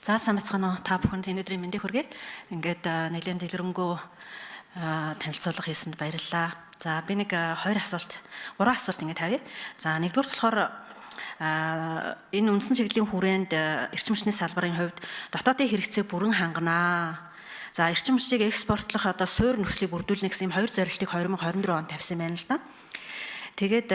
За сайн бацгаана уу та бүхэнд өнөөдрийн мэндийг хүргэе. Ингээд нэлээд дэлгэрэнгүй танилцуулга хийсэнд баярлалаа. За би нэг гурван асуулт ингээд тавья. За нэгдүгээр болохоор энэ үндсэн чиглэлийн хүрээнд эрчим хүчний салбарын хувьд дотоодын хэрэгцээг бүрэн ханганаа. За эрчим хүчийг экспортлох суурь нөхцөлийг бүрдүүлнэ гэсэн юм хоёр зорилтыг 2024 онд тавьсан байна л да. Тэгээд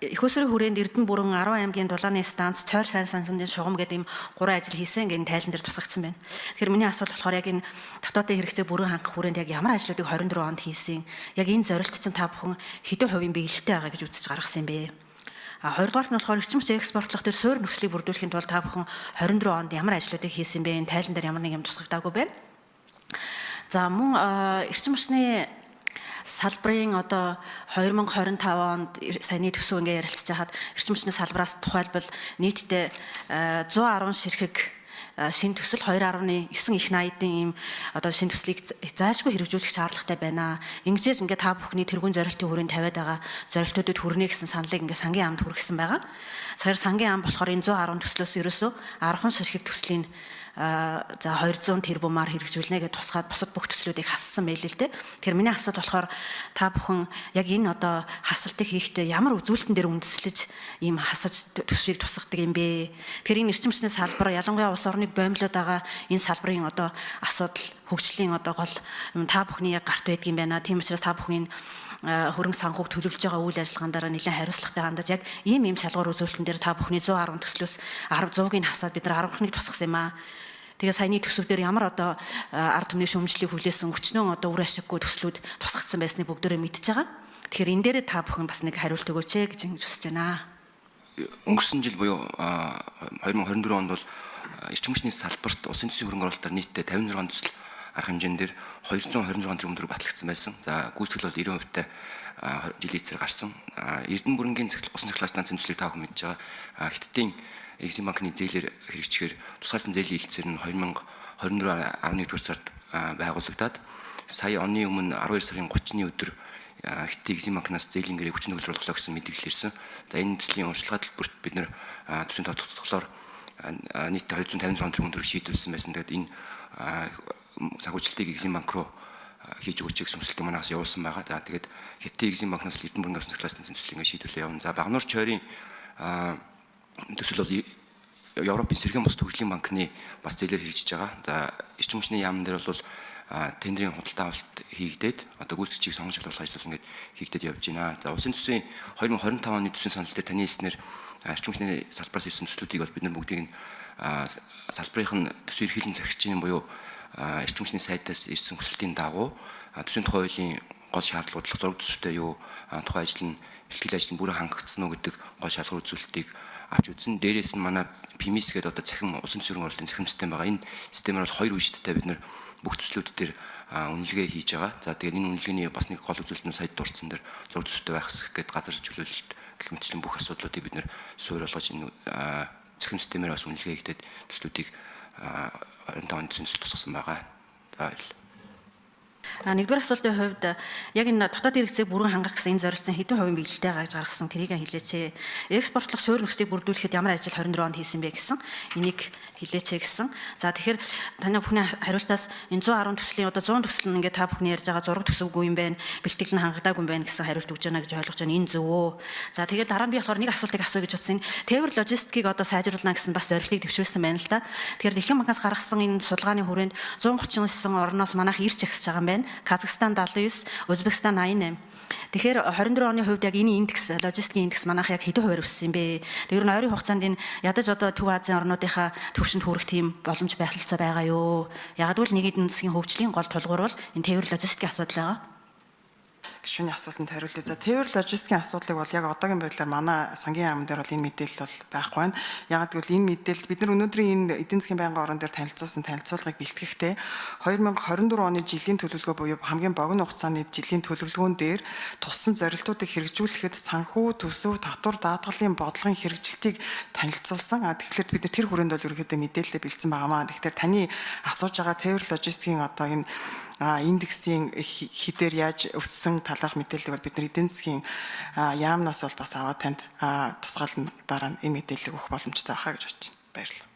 их усрын хүрээнд Эрдэнэ бүрэн 10 аймгийн дулааны станц, цойр сайн сонсондын шугам гэдэг ийм 3 ажил хийсэн гэн тайлан дээр тусгагдсан байна. Тэгэхээр миний асуулт болохоор яг энэ дотоодын хэрэгцээ бүрэн хангах хүрээнд яг ямар ажлуудыг 24 онд хийсэн? Яг энэ зорилт чинь та бүхэн хэдэн хувийн биелэлтэй байгаа гэж үзэж гаргасан юм бэ? Хоёрдугаарт нь болохоор эрчим хүч экспортлох төр суурь нөхцөлийг бүрдүүлэхийн тулд та бүхэн 24 онд ямар ажлуудыг хийсэн бэ? Энэ тайлан дээр ямар нэг юм тусгагдаагүй байна. За мөн эрчим хүчний салбарын 2025 онд саяны төсөв ингээ ярилцж хахад эрчим хүчний салбараас тухайлбал нийтдээ 110 ширхэг шинэ төсөл 2.9 их найдын ийм шинэ төслийг заашгүй хэрэгжүүлэх шаардлагатай байна. Ингэжээс ингээ та бүхний тэргуун зорилтын хүрээнд тавиад байгаа зорилтуудад хүрнэ гэсэн саналыг ингээ сангийн амд хүргэсэн байгаа. Тэгэхээр сангийн ам болохоор энэ 110 төслөөс ерөөсөө 10 ширхэг төслийн за 200 тэрбумаар хэрэгжүүлнэ гэж тусгаад бусад бүх төслүүдийг хассан байл л дээ. Тэгэхээр миний асуулт болохоор та бүхэн яг энэ хасалтыг хийхдээ ямар үзүүлэлтэн дээр үндэслэж ийм хасаж төсвийг тусгадаг юм бэ? Тэгэхээр энэ эрчим хүчний салбар ялангуяа улс орныг боомлоод байгаа энэ салбарын асуудал хөгжлийн гол юм та бүхний яг гарт байдаг юм байна. Тийм учраас та бүхэн хөрөнгө санхүүг төлөвлөж байгаа үйл ажиллагаандаа нэлээд хариуцлагатай хандаж яг ийм салгуур үзүүлэлтэн дээр та бүхний 110 төслөөс 100-ыг хасаад бид нар 10-ыг тусгасан юм аа. Тэгээ саяны төсөв дээр ямар ард түмний шүүмжлэлийг хүлээсэн өчнөө үр ашиггүй төслүүд тусгагдсан байсныг бүгдөө мэдж байгаа. Тэгэхээр энэ дээр та бүхэн бас нэг хариулт өгөөч гэж хүсэж байна. Өнгөрсөн жил буюу 2024 онд бол эрчим хүчний салбарт улсын төсвийн хөрөнгө оруулалтаар нийтдээ 56 төсөл арга хэмжээндээр 226 тэрбум төгрөг батлагдсан байсан. За гүйцэтгэл бол 90% жилийн эцээр гарсан. Эрдэнэ бүрэнгийн усан цахилгаан станцын төслийг та бүхэн мэдж байгаа. Хятадын Экзим банкны зээлээр хэрэгжихээр тусгайлсан зээлийн хэлцээр нь 2024 11-р сард байгуулагдаад сая оны өмнө 12 сарын 30-ны өдөр Хятадын Экзим банкнаас зээлийн гэрээ хүчин төгөл орлоо гэсэн мэдээлэл ирсэн. За энэ төслийн уншилгаа төлбөрт бид нэр төсвийн тодтолцоолоор нийт 256 тэрбум төгрөг шийдвэрлсэн байсан. Тэгээд энэ санхүүжилтийг Экзим банк руу хийж өгөөч гэсэн хүсэлтийг манаас явуулсан байгаа. За тэгээд Хятадын Экзим банкнаас Эрдэнэ бүрэнгийн усан цахилгаан станцын төслийг шийдвэрлээ явна. За Багнуур чойрын төсөл бол Европын сэргээн бус төгслийн банкны бас зээлээр хэрэгжиж байгаа. За эрчим хүчний яамн дээр бол тендерийн худалдаа авалт хийгдээд гүйцэтгчийг сонгож шалгуулах ажил ингээд хийгдээд явж байна. За улсын төсвийн 2025 оны төсвийн санал дээр таны хэлснээр эрчим хүчний салбараас ирсэн төслүүдийг бол бид нар бүгдийг нь салбарын төсвийн эрхлэлийн зарчмын буюу эрчим хүчний сайтаас ирсэн хүсэлтийн дагуу төсвийн тухай хуулийн гол шаардлагуудлах зураг төсөвтэй юу тухайн ажил нь бэлтгэл ажил нь бүрэн хангагдсан уу гэдэг гол шалгуур үзүүлэлтийг авч үзсэн. Дээрээс нь манай PIMIS гэдэг цахим усан цэврэн орлын цахим систем байгаа. Энэ системээр бол 2 үешттэй бид нэр бүх төслүүд дээр үнэлгээ хийж байгаа. За тэгээд энэ үнэлгээний бас нэг гол үзүүлэлт нь сая дурдсан дээр зураг төсөвтэй байх хэсэг гэдэг газар чөлөөлөлт гэх мэтчлэн бүх асуудлуудыг бид нэр суурь болгож энэ цахим системээр бас үнэлгээ хийгдээд төслүүдийг 25 онд тусгасан байгаа. За баярлалаа. Нэгдүгээр асуултын хувьд яг энэ дотоод хэрэгцээг бүрэн хангах гэсэн энэ зорилтын хэдэн хувийн биелэлтэй байгаа гэж гаргасан тэрийг хэлээч. Экспортлох суурь нөхцөлийг бүрдүүлэхэд ямар ажил 24 онд хийсэн бэ гэсэн энийг хэлээч гэсэн. За тэгэхээр таны бүхний хариултаас энэ 110 төслийн 100 төсөл нь ингээд та бүхний ярьж байгаа зураг төсөвгүй юм байна, бэлтгэл нь хангагдаагүй юм байна гэсэн хариулт өгж байна гэж ойлгож байна. Энэ зөв үү? За тэгээд дараа нь би болохоор нэг асуултыг асууя гэж бодсон. Тээвэр логистикийг сайжруулна гэсэн бас зорилтыг төвшүүлсэн байна л да. Тэгэхээр Дэлхийн банкнаас гаргасан энэ судалгааны хүрээнд 139 орноос манайх ирж агсаж байгаа юм байна. Казахстан 79, Узбекистан 88. Тэгэхээр 24 оны хувьд яг энэ индекс, логистикийн индекс манайх яг хэдэн хувиар өссөн юм бэ? Тэр нь ойрын хугацаанд энэ ядаж Төв Азийн орнуудынхаа төвшөнд хүрэх тийм боломж байхалцаа байгаа юу? Ягдвал нэг эдийн засгийн хөгжлийн гол тулгуур бол энэ тээвэр логистикийн асуудал байгаа. Гишүүний асуултанд хариулъя. За тээвэр логистикийн асуудлыг бол яг одоогийн байдлаар манай сангийн яамн дээр бол энэ мэдээлэл бол байхгүй байна. Яг гэвэл энэ мэдээлэл бид нар өнөөдрийн энэ эдийн засгийн байнгын орон дээр танилцуулсан танилцуулгыг бэлтгэхдээ 2024 оны жилийн төлөвлөгөө буюу хамгийн богино хугацааны жилийн төлөвлөгөөн дээр туссан зорилтуудыг хэрэгжүүлэхэд санхүү, төсөв, татвар даатгалын бодлогын хэрэгжилтийг танилцуулсан. Тэгэхээр бид нар тэр хүрээнд бол ерөнхийдөө мэдээлэл бэлдсэн байгаамаа. Тэгэхээр таны асууж байгаа тээвэр логистикийн энэ индексийн хідээр яаж өссөн талаарх мэдээллийг бол бид нар эдийн засгийн яамнаас бол бас аваад танд тусгаалan дараа нь энэ мэдээллийг өгөх боломжтой байхаа гэж бодож байна. Баярлалаа.